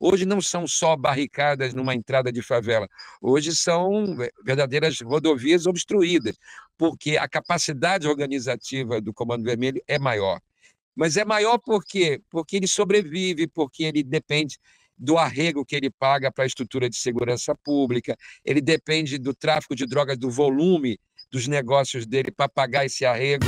hoje não são só barricadas numa entrada de favela, hoje são verdadeiras rodovias obstruídas, porque a capacidade organizativa do Comando Vermelho é maior. Mas é maior por quê? Porque ele sobrevive, porque ele depende do arrego que ele paga para a estrutura de segurança pública, ele depende do tráfico de drogas, do volume dos negócios dele para pagar esse arrego.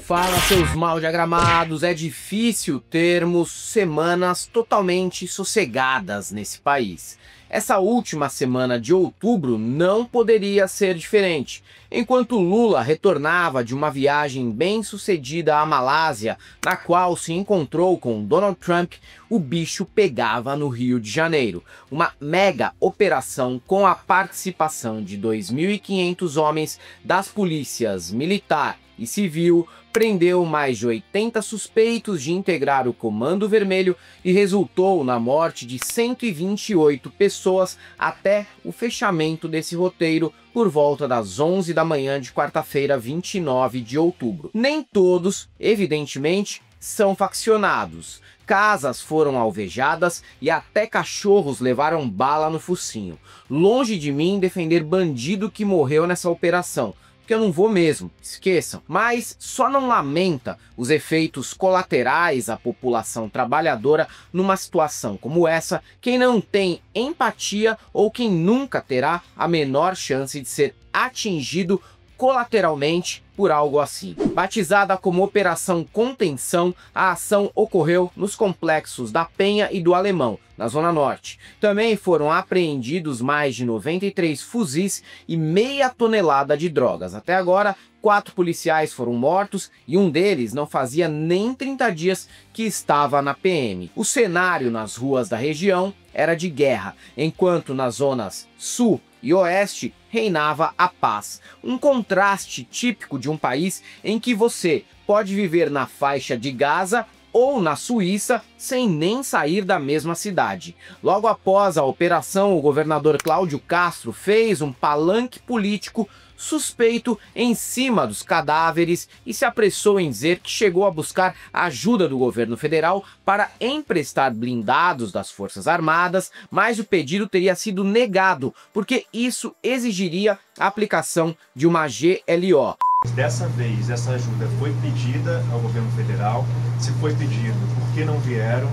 Fala, seus mal diagramados, é difícil termos semanas totalmente sossegadas nesse país. Essa última semana de outubro não poderia ser diferente. Enquanto Lula retornava de uma viagem bem-sucedida à Malásia, na qual se encontrou com Donald Trump, o bicho pegava no Rio de Janeiro. Uma mega operação com a participação de 2.500 homens das polícias militar e civil prendeu mais de 80 suspeitos de integrar o Comando Vermelho e resultou na morte de 128 pessoas até o fechamento desse roteiro por volta das 11 da manhã de quarta-feira, 29 de outubro. Nem todos, evidentemente, são faccionados. Casas foram alvejadas e até cachorros levaram bala no focinho. Longe de mim defender bandido que morreu nessa operação, porque eu não vou mesmo, esqueçam. Mas só não lamenta os efeitos colaterais à população trabalhadora numa situação como essa quem não tem empatia ou quem nunca terá a menor chance de ser atingido colateralmente por algo assim. Batizada como Operação Contenção, a ação ocorreu nos complexos da Penha e do Alemão, na Zona Norte. Também foram apreendidos mais de 93 fuzis e meia tonelada de drogas. Até agora, 4 policiais foram mortos e um deles não fazia nem 30 dias que estava na PM. O cenário nas ruas da região era de guerra, enquanto nas zonas sul e oeste reinava a paz. Um contraste típico de um país em que você pode viver na faixa de Gaza ou na Suíça sem nem sair da mesma cidade. Logo após a operação, o governador Cláudio Castro fez um palanque político suspeito em cima dos cadáveres e se apressou em dizer que chegou a buscar a ajuda do governo federal para emprestar blindados das Forças Armadas, mas o pedido teria sido negado, porque isso exigiria a aplicação de uma GLO. Dessa vez, essa ajuda foi pedida ao governo federal. Se foi pedido, por que não vieram?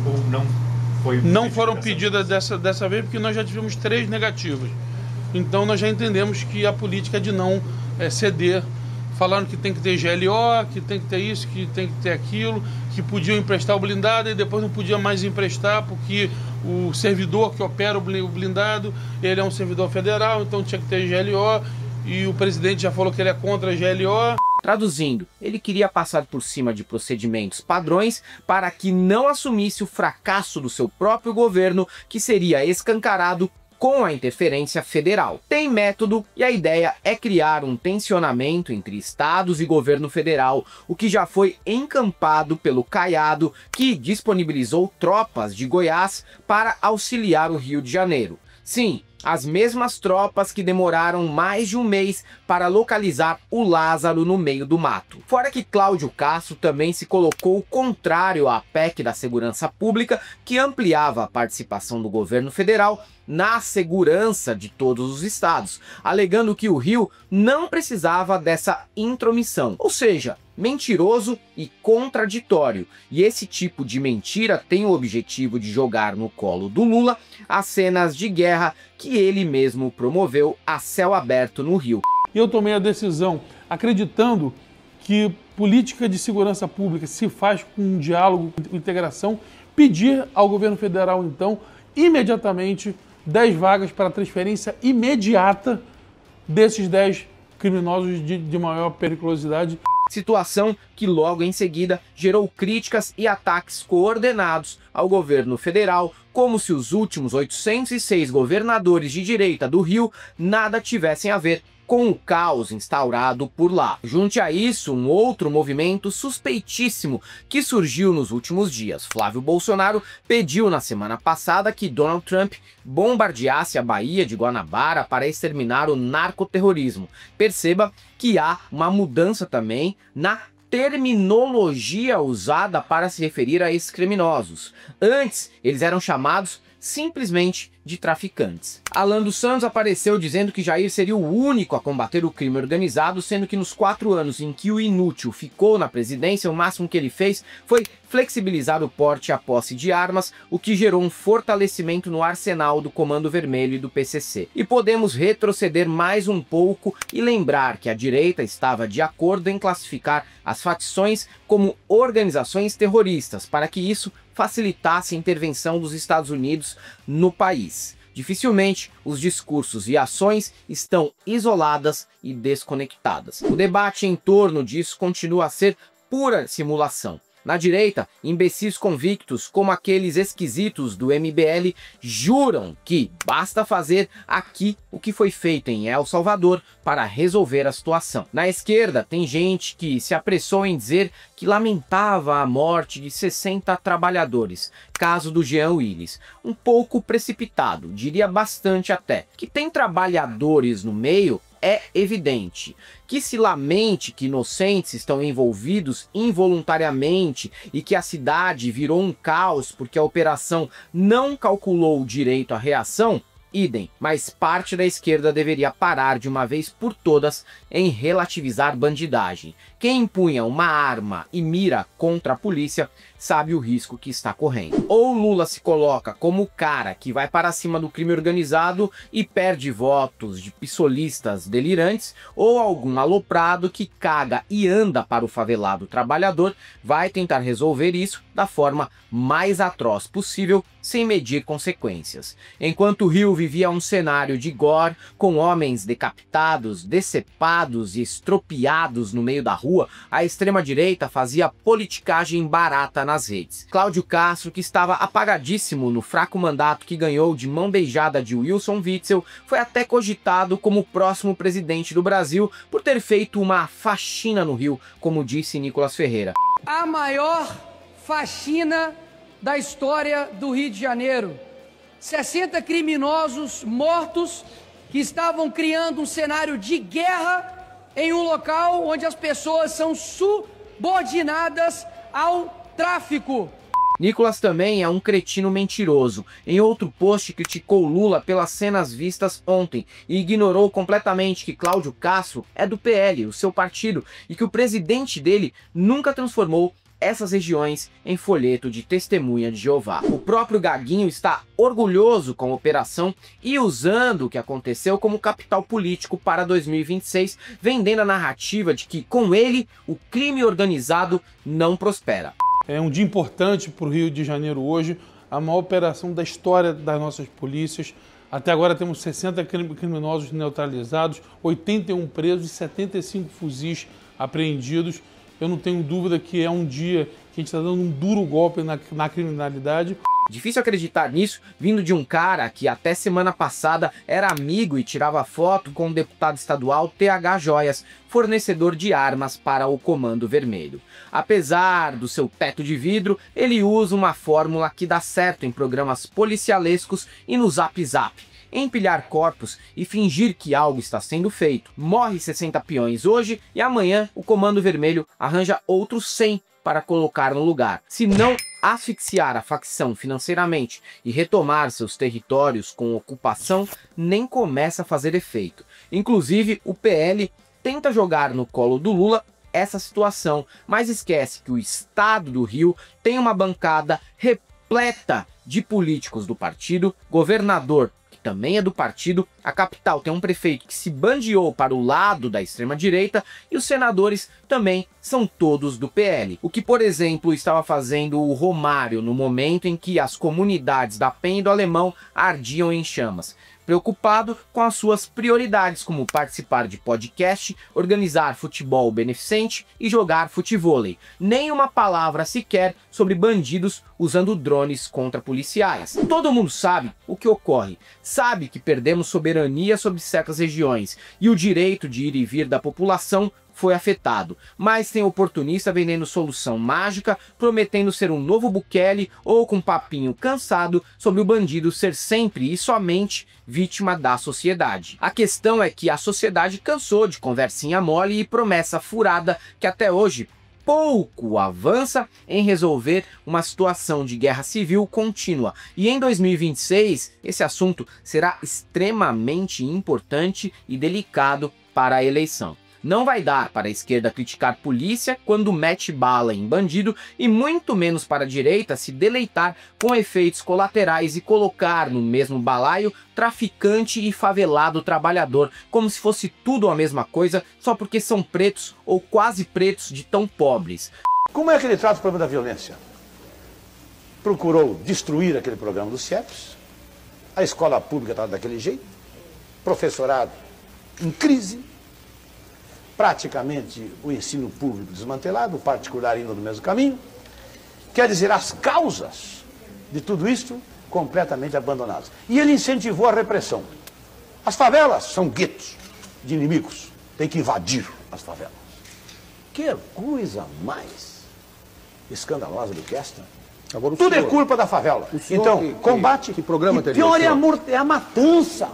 Ou não foi? Não foram pedidas dessa vez, porque nós já tivemos 3 negativas. Então nós já entendemos que a política é de não ceder, falando que tem que ter GLO, que tem que ter isso, que tem que ter aquilo, que podiam emprestar o blindado e depois não podia mais emprestar porque o servidor que opera o blindado, ele é um servidor federal, então tinha que ter GLO e o presidente já falou que ele é contra a GLO. Traduzindo, ele queria passar por cima de procedimentos padrões para que não assumisse o fracasso do seu próprio governo, que seria escancarado com a interferência federal. Tem método e a ideia é criar um tensionamento entre estados e governo federal, o que já foi encampado pelo Caiado, que disponibilizou tropas de Goiás para auxiliar o Rio de Janeiro. Sim, as mesmas tropas que demoraram mais de um mês para localizar o Lázaro no meio do mato. Fora que Cláudio Castro também se colocou contrário à PEC da Segurança Pública, que ampliava a participação do governo federal na segurança de todos os estados, alegando que o Rio não precisava dessa intromissão. Ou seja, mentiroso e contraditório. E esse tipo de mentira tem o objetivo de jogar no colo do Lula as cenas de guerra que ele mesmo promoveu a céu aberto no Rio. Eu tomei a decisão acreditando que política de segurança pública se faz com um diálogo, com integração, pedir ao governo federal, então, imediatamente 10 vagas para transferência imediata desses 10 criminosos de maior periculosidade. Situação que logo em seguida gerou críticas e ataques coordenados ao governo federal, como se os últimos 806 governadores de direita do Rio nada tivessem a ver com o caos instaurado por lá. Junte a isso um outro movimento suspeitíssimo que surgiu nos últimos dias. Flávio Bolsonaro pediu na semana passada que Donald Trump bombardeasse a Baía de Guanabara para exterminar o narcoterrorismo. Perceba que há uma mudança também na terminologia usada para se referir a esses criminosos. Antes, eles eram chamados simplesmente de traficantes. Alan dos Santos apareceu dizendo que Jair seria o único a combater o crime organizado, sendo que nos 4 anos em que o inútil ficou na presidência, o máximo que ele fez foi flexibilizar o porte e a posse de armas, o que gerou um fortalecimento no arsenal do Comando Vermelho e do PCC. E podemos retroceder mais um pouco e lembrar que a direita estava de acordo em classificar as facções como organizações terroristas, para que isso facilitasse a intervenção dos Estados Unidos no país. Dificilmente os discursos e ações estão isoladas e desconectadas. O debate em torno disso continua a ser pura simulação. Na direita, imbecis convictos, como aqueles esquisitos do MBL, juram que basta fazer aqui o que foi feito em El Salvador para resolver a situação. Na esquerda, tem gente que se apressou em dizer que lamentava a morte de 60 trabalhadores, caso do Jean Willis. Um pouco precipitado, diria bastante até. Que tem trabalhadores no meio é evidente. Que se lamente que inocentes estão envolvidos involuntariamente e que a cidade virou um caos porque a operação não calculou direito à reação, idem, mas parte da esquerda deveria parar de uma vez por todas em relativizar bandidagem. Quem empunha uma arma e mira contra a polícia sabe o risco que está correndo. Ou Lula se coloca como o cara que vai para cima do crime organizado e perde votos de pissolistas delirantes, ou algum aloprado que caga e anda para o favelado trabalhador vai tentar resolver isso da forma mais atroz possível, sem medir consequências. Enquanto o Rio vivia um cenário de gore, com homens decapitados, decepados e estropiados no meio da rua, a extrema-direita fazia politicagem barata nas redes. Cláudio Castro, que estava apagadíssimo no fraco mandato que ganhou de mão beijada de Wilson Witzel, foi até cogitado como o próximo presidente do Brasil por ter feito uma faxina no Rio, como disse Nicolas Ferreira. A maior faxina da história do Rio de Janeiro. 60 criminosos mortos que estavam criando um cenário de guerra em um local onde as pessoas são subordinadas ao tráfico. Nicolas também é um cretino mentiroso. Em outro post criticou Lula pelas cenas vistas ontem e ignorou completamente que Cláudio Castro é do PL, o seu partido, e que o presidente dele nunca transformou essas regiões em folheto de testemunha de Jeová. O próprio Gaguinho está orgulhoso com a operação e usando o que aconteceu como capital político para 2026, vendendo a narrativa de que com ele o crime organizado não prospera. É um dia importante para o Rio de Janeiro hoje, a maior operação da história das nossas polícias. Até agora temos 60 criminosos neutralizados, 81 presos e 75 fuzis apreendidos. Eu não tenho dúvida que é um dia que a gente está dando um duro golpe na criminalidade. Difícil acreditar nisso, vindo de um cara que até semana passada era amigo e tirava foto com o deputado estadual TH Joias, fornecedor de armas para o Comando Vermelho. Apesar do seu teto de vidro, ele usa uma fórmula que dá certo em programas policialescos e no Zap Zap: empilhar corpos e fingir que algo está sendo feito. Morre 60 peões hoje e amanhã o Comando Vermelho arranja outros 100 para colocar no lugar. Se não asfixiar a facção financeiramente e retomar seus territórios com ocupação, nem começa a fazer efeito. Inclusive, o PL tenta jogar no colo do Lula essa situação, mas esquece que o estado do Rio tem uma bancada repleta de políticos do partido, governador também é do partido, a capital tem um prefeito que se bandeou para o lado da extrema-direita e os senadores também são todos do PL. O que, por exemplo, estava fazendo o Romário no momento em que as comunidades da Penha e do Alemão ardiam em chamas. Preocupado com as suas prioridades, como participar de podcast, organizar futebol beneficente e jogar futevôlei. Nem uma palavra sequer sobre bandidos usando drones contra policiais. Todo mundo sabe o que ocorre. Sabe que perdemos soberania sobre certas regiões e o direito de ir e vir da população foi afetado, mas tem oportunista vendendo solução mágica, prometendo ser um novo Bukele ou com papinho cansado sobre o bandido ser sempre e somente vítima da sociedade. A questão é que a sociedade cansou de conversinha mole e promessa furada que até hoje pouco avança em resolver uma situação de guerra civil contínua. E em 2026, esse assunto será extremamente importante e delicado para a eleição. Não vai dar para a esquerda criticar polícia quando mete bala em bandido e muito menos para a direita se deleitar com efeitos colaterais e colocar no mesmo balaio traficante e favelado trabalhador, como se fosse tudo a mesma coisa só porque são pretos ou quase pretos de tão pobres. Como é que ele trata o problema da violência? Procurou destruir aquele programa do CIEPS, a escola pública está daquele jeito, professorado em crise, praticamente o ensino público desmantelado, o particular indo no mesmo caminho. Quer dizer, as causas de tudo isso completamente abandonadas. E ele incentivou a repressão. As favelas são guetos de inimigos. Tem que invadir as favelas. Que coisa mais escandalosa do que esta. Agora, tudo é culpa da favela. Então, combate. Que programa teria? Pior é a matança.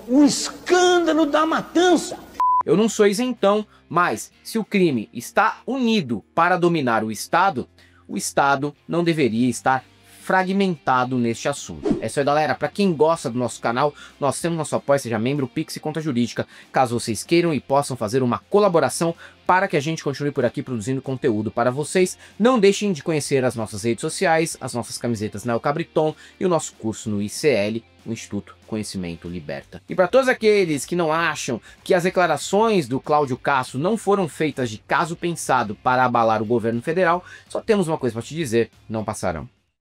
O escândalo da matança. Eu não sou isentão, mas se o crime está unido para dominar o Estado não deveria estar fragmentado neste assunto. É isso aí, galera. Para quem gosta do nosso canal, nós temos nosso apoio, seja membro, Pix e conta jurídica, caso vocês queiram e possam fazer uma colaboração para que a gente continue por aqui produzindo conteúdo para vocês. Não deixem de conhecer as nossas redes sociais, as nossas camisetas Neo Cabriton e o nosso curso no ICL, o Instituto Conhecimento Liberta. E para todos aqueles que não acham que as declarações do Cláudio Castro não foram feitas de caso pensado para abalar o governo federal, só temos uma coisa para te dizer: não passarão.